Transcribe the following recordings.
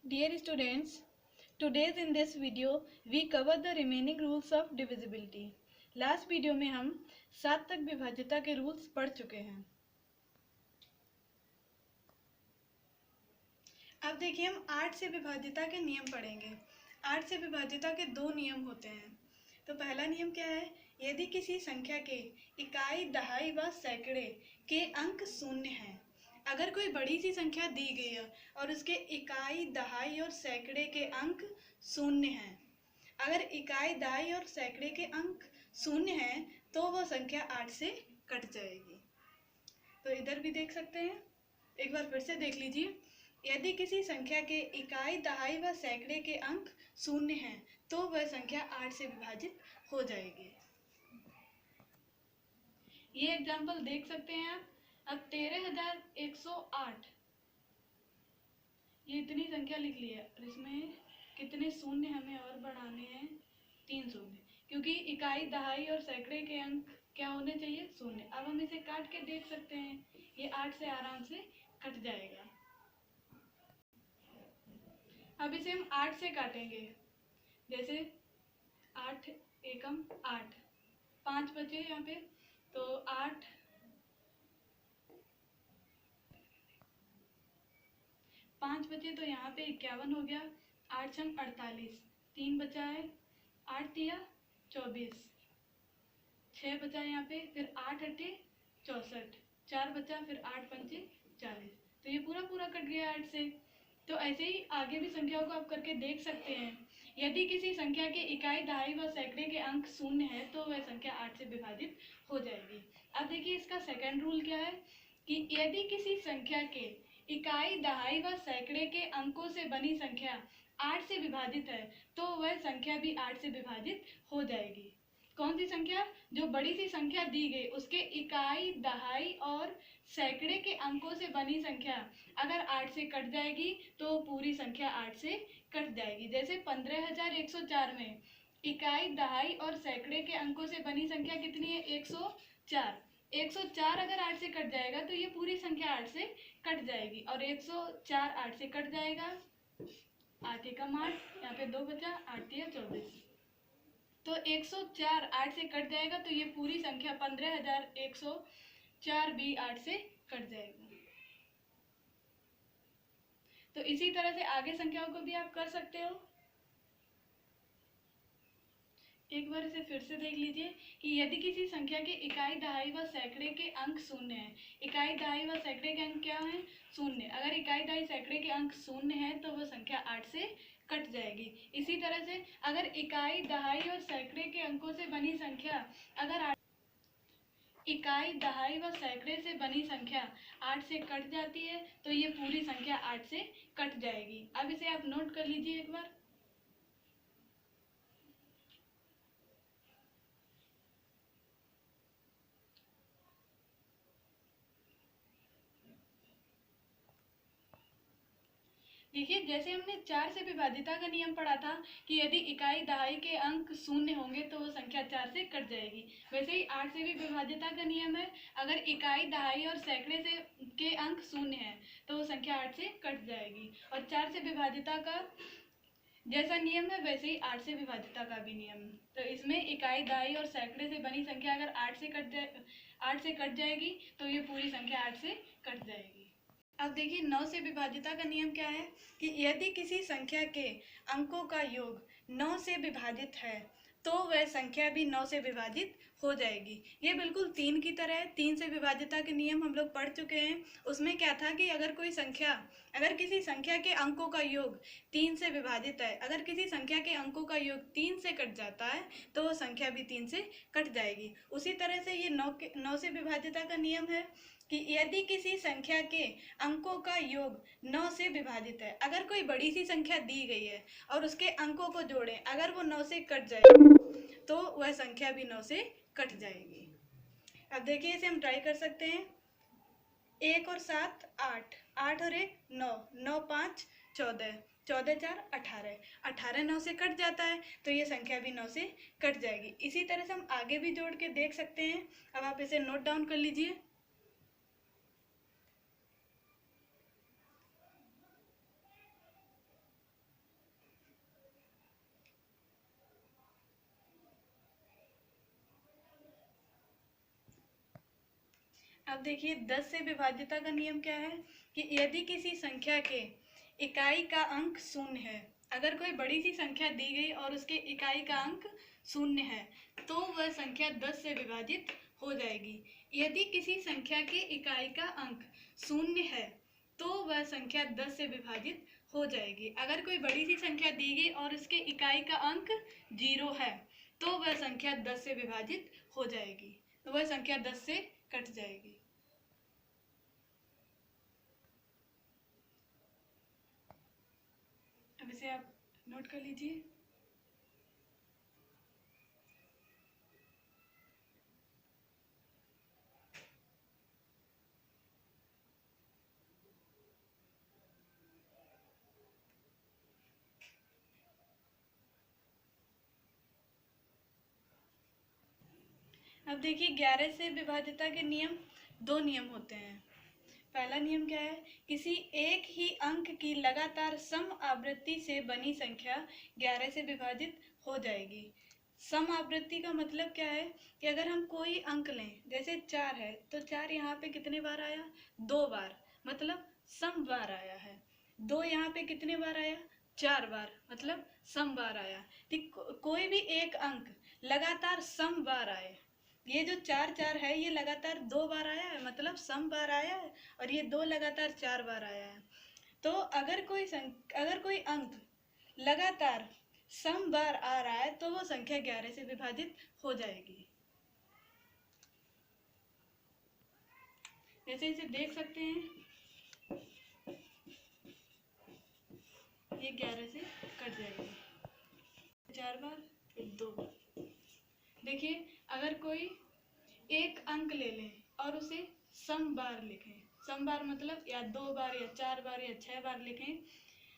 Dear students, today's in this video we cover the remaining rules of divisibility. Last video में हम 7 तक विभाज्यता के rules पढ़ चुके हैं। अब देखिए हम 8 से विभाज्यता के नियम पढ़ेंगे। 8 से विभाज्यता के दो नियम होते हैं। तो पहला नियम क्या है? यदि किसी संख्या के इकाई, दहाई व सैकड़े के अंक शून्य हैं। अगर कोई बड़ी सी संख्या दी गई है और उसके इकाई, दहाई और सैकड़े के अंक शून्य हैं, अगर इकाई, दहाई और सैकड़े के अंक शून्य हैं तो वह संख्या 8 से कट जाएगी। तो इधर भी देख सकते हैं, एक बार फिर से देख लीजिए। यदि किसी संख्या के इकाई, दहाई व सैकड़े के अंक शून्य हैं तो वह संख्या 8 से विभाजित हो जाएगी। ये एग्जाम्पल देख सकते हैं आप। अब 13,108 ये इतनी संख्या लिख ली है और इसमें कितने शून्य हमें और बढ़ाने हैं? 3 शून्य, क्योंकि इकाई, दहाई और सैकड़े के अंक क्या होने चाहिए? शून्य। अब हम इसे काट के देख सकते हैं, ये 8 से आराम से कट जाएगा। अब इसे हम 8 से काटेंगे, जैसे 8 एकम 8, 5 बचे यहाँ पे, तो 5 बचे तो यहाँ पे 51 हो गया। 8 छंग 48, 3 बचा है, 8 तिया 24, 6 बचा यहाँ पे, फिर 8 अट्ठे 64, 4 बचा, फिर 8 पंचे 40। तो ये पूरा कट गया 8 से। तो ऐसे ही आगे भी संख्याओं को आप करके देख सकते हैं। यदि किसी संख्या के इकाई, दहाई व सैकड़े के अंक शून्य है तो वह संख्या 8 से विभाजित हो जाएगी। अब देखिए इसका सेकंड रूल क्या है कि यदि किसी संख्या के इकाई, दहाई व सैकड़े के अंकों से बनी संख्या 8 से विभाजित है तो वह संख्या भी 8 से विभाजित हो जाएगी। कौन सी संख्या? जो बड़ी सी संख्या दी गई उसके इकाई, दहाई और सैकड़े के अंकों से बनी संख्या अगर 8 से कट जाएगी तो पूरी संख्या 8 से कट जाएगी। जैसे 15,104 में इकाई, दहाई और सैकड़े के अंकों से बनी संख्या कितनी है? 104। 104 अगर 8 से कट जाएगा तो ये पूरी संख्या 8 से कट जाएगी और 104 8 से कट जाएगा। 8 एकम 8, यहाँ पे 2 बचा, 8 तिया 24। तो 104 8 से कट जाएगा तो ये पूरी संख्या 15,104 भी 8 से कट जाएगा। तो इसी तरह से आगे संख्याओं को भी आप कर सकते हो। एक बार इसे फिर से देख लीजिए कि यदि किसी संख्या के इकाई, दहाई व सैकड़े के अंक शून्य हैं। इकाई, दहाई व सैकड़े के अंक क्या हैं? शून्य। अगर इकाई, दहाई, सैकड़े के अंक शून्य हैं तो वह संख्या 8 से कट जाएगी। इसी तरह से अगर इकाई, दहाई और सैकड़े के अंकों से बनी संख्या अगर इकाई, दहाई व सैकड़े से बनी संख्या 8 से कट जाती है तो ये पूरी संख्या 8 से कट जाएगी। अब इसे आप नोट कर लीजिए एक बार। देखिए जैसे हमने 4 से विभाज्यता का नियम पढ़ा था कि यदि इकाई, दहाई के अंक शून्य होंगे तो वो संख्या 4 से कट जाएगी, वैसे ही 8 से भी विभाज्यता का नियम है। अगर इकाई, दहाई और सैकड़े से के अंक शून्य हैं तो वो संख्या 8 से कट जाएगी। और 4 से विभाज्यता का जैसा नियम है वैसे ही 8 से विभाज्यता का भी नियम। तो इसमें इकाई, दहाई और सैकड़े से बनी संख्या अगर 8 से कट जाएगी तो ये पूरी संख्या 8 से कट जाएगी। अब देखिए 9 से विभाज्यता का नियम क्या है कि यदि किसी संख्या के अंकों का योग 9 से विभाजित है तो वह संख्या भी 9 से विभाजित हो जाएगी। ये बिल्कुल 3 की तरह है। 3 से विभाज्यता के नियम हम लोग पढ़ चुके हैं। उसमें क्या था कि अगर किसी संख्या के अंकों का योग 3 से विभाजित है, अगर किसी संख्या के अंकों का योग 3 से कट जाता है तो वो संख्या भी 3 से कट जाएगी। उसी तरह से ये 9 से विभाज्यता का नियम है कि यदि किसी संख्या के अंकों का योग 9 से विभाजित है, अगर कोई बड़ी सी संख्या दी गई है और उसके अंकों को जोड़ें, अगर वो 9 से कट जाए तो वह संख्या भी 9 से कट जाएगी। अब देखिए इसे हम ट्राई कर सकते हैं। 1 और 7 8, 8 और 1 9, 9 5 14, 14 4 18, 18 9 से कट जाता है तो ये संख्या भी 9 से कट जाएगी। इसी तरह से हम आगे भी जोड़ के देख सकते हैं। अब आप इसे नोट डाउन कर लीजिए। अब देखिए 10 से विभाज्यता का नियम क्या है कि यदि किसी संख्या के इकाई का अंक शून्य है, अगर कोई बड़ी सी संख्या दी गई और उसके इकाई का अंक शून्य है तो वह संख्या 10 से विभाजित हो जाएगी। यदि किसी संख्या के इकाई का अंक शून्य है तो वह संख्या 10 से विभाजित हो जाएगी। अगर कोई बड़ी सी संख्या दी गई और उसके इकाई का अंक 0 है तो वह संख्या 10 से विभाजित हो जाएगी, तो वह संख्या 10 से कट जाएगी। अब इसे आप नोट कर लीजिए। अब देखिए 11 से विभाज्यता के नियम, दो नियम होते हैं। पहला नियम क्या है, किसी एक ही अंक की लगातार सम आवृत्ति से बनी संख्या 11 से विभाजित हो जाएगी। सम आवृत्ति का मतलब क्या है कि अगर हम कोई अंक लें, जैसे 4 है तो 4 यहाँ पे कितने बार आया, 2 बार, मतलब सम बार आया है। 2 यहाँ पे कितने बार आया, 4 बार, मतलब सम बार आया। कोई भी एक अंक लगातार सम बार आए, ये जो 4 4 है ये लगातार 2 बार आया है, मतलब सम बार आया है, और ये 2 लगातार 4 बार आया है। तो अगर कोई अंक लगातार सम बार आ रहा है तो वो संख्या 11 से विभाजित हो जाएगी। जैसे इसे देख सकते हैं, ये 11 से कट जाएगी, 4 बार फिर 2 बार। देखिए अगर कोई एक अंक ले लें और उसे सम बार लिखें, सम बार मतलब या 2 बार या 4 बार या 6 बार लिखें,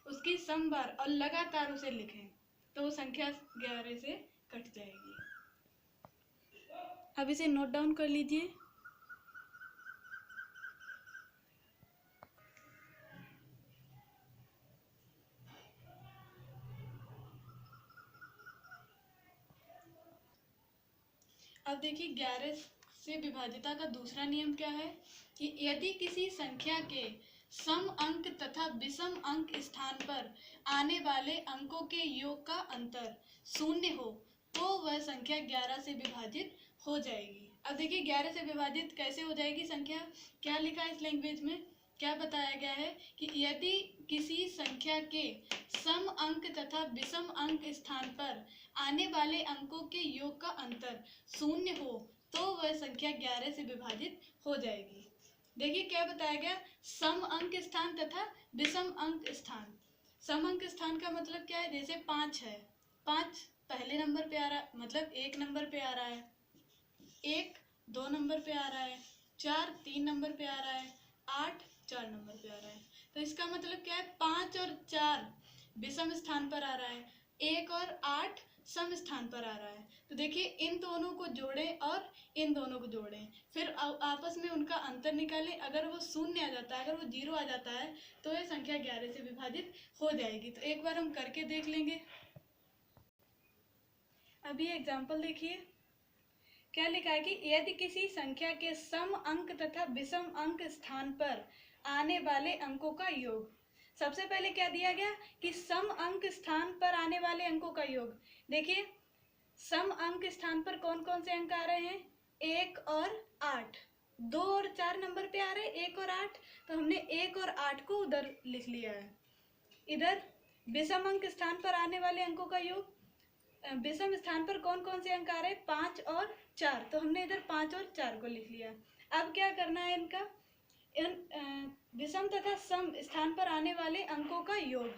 उसकी सम बार और लगातार उसे लिखें तो वो संख्या 11 से कट जाएगी। अब इसे नोट डाउन कर लीजिए। अब देखिए 11 से विभाज्यता का दूसरा नियम क्या है कि यदि किसी संख्या के सम अंक तथा विषम अंक स्थान पर आने वाले अंकों के योग का अंतर शून्य हो तो वह संख्या 11 से विभाजित हो जाएगी। अब देखिए 11 से विभाजित कैसे हो जाएगी संख्या, क्या लिखा है इस लैंग्वेज में, क्या बताया गया है कि यदि किसी संख्या के सम अंक तथा विषम अंक स्थान पर आने वाले अंकों के योग का अंतर शून्य हो तो वह संख्या 11 से विभाजित हो जाएगी। देखिए क्या बताया गया, सम अंक स्थान तथा विषम अंक स्थान। सम अंक स्थान का मतलब क्या है, जैसे 5 है, 5 पहले नंबर पे आ रहा है, मतलब 1 नंबर पे आ रहा है, 1 2 नंबर पे आ रहा है, 4 3 नंबर पे आ रहा है, 8 4 नंबर पे आ रहा है। तो इसका मतलब क्या है, 5 और 4 विषम स्थान पर आ रहा है, 1 और 8 सम स्थान पर आ रहा है। तो देखिए इन दोनों को जोड़ें और इन दोनों को जोड़ें, फिर आपस में उनका अंतर निकालें। अगर वो शून्य आ जाता है, अगर वो 0 आ जाता है तो ये संख्या 11 से विभाजित हो जाएगी। तो एक बार हम करके देख लेंगे। अभी एग्जाम्पल देखिए, क्या लिखा है कि यदि किसी संख्या के सम अंक तथा विषम अंक स्थान पर आने वाले अंकों का योग। सबसे पहले क्या दिया गया कि सम अंक स्थान पर आने वाले अंकों का योग। देखिए सम अंक स्थान पर कौन कौन से अंक आ रहे हैं, 1 और 8, 2 और 4 नंबर पे आ रहे हैं, 1 और 8, तो हमने 1 और 8 को उधर लिख लिया है। इधर विषम अंक स्थान पर आने वाले अंकों का योग, विषम स्थान पर कौन कौन से अंक आ रहे हैं, 5 और 4, तो हमने इधर 5 और 4 को लिख लिया। अब क्या करना है, इनका विषम तथा सम स्थान पर आने वाले अंकों का योग,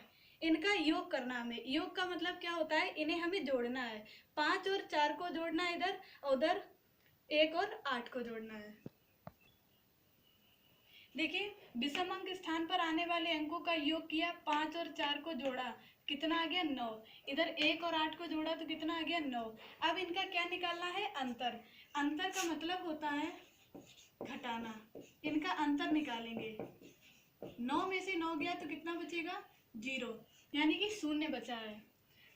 इनका योग करना हमें। योग का मतलब क्या होता है, इन्हें हमें जोड़ना है, 5 और 4 को जोड़ना है इधर, और उधर 1 और 8 को जोड़ना है। देखिए विषम अंक स्थान पर आने वाले अंकों का योग किया, 5 और 4 को जोड़ा, कितना आ गया 9। इधर 1 और 8 को जोड़ा तो कितना आ गया 9। अब इनका क्या निकालना है, अंतर। अंतर का मतलब होता है घटाना, इनका अंतर निकालेंगे। 9 में से 9 गया तो कितना बचेगा, 0, यानी कि शून्य बचा है।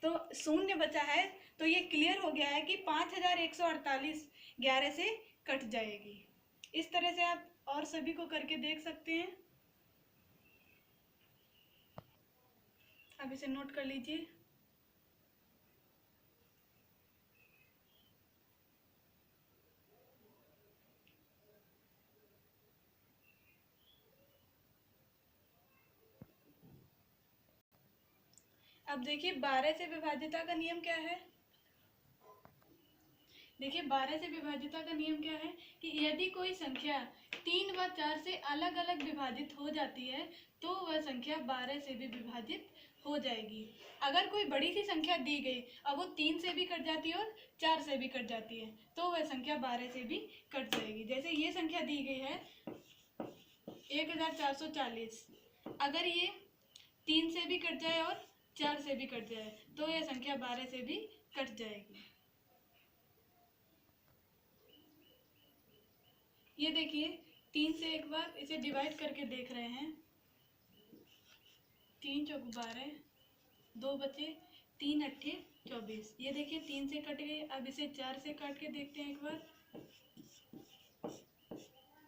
तो शून्य बचा है तो ये क्लियर हो गया है कि 5148 11 से कट जाएगी। इस तरह से आप और सभी को करके देख सकते हैं। अब इसे नोट कर लीजिए। अब देखिए 12 से विभाज्यता का नियम क्या है। देखिए 12 से विभाज्यता का नियम क्या है कि यदि कोई संख्या 3 व 4 से अलग अलग विभाजित हो जाती है तो वह संख्या 12 से भी विभाजित हो जाएगी। अगर कोई बड़ी सी संख्या दी गई और वो 3 से भी कट जाती है और 4 से भी कट जाती है तो वह संख्या 12 से भी कट जाएगी। जैसे ये संख्या दी गई है 1440, अगर ये 3 से भी कट जाए और 4 से भी कट जाए तो यह संख्या 12 से भी कट जाएगी। ये देखिए 3 से एक बार इसे डिवाइड करके देख रहे हैं। 3 चौक 12, 2 बचे, 3 अट्ठे 24। ये देखिए 3 से कट गए। अब इसे 4 से काट के देखते हैं एक बार।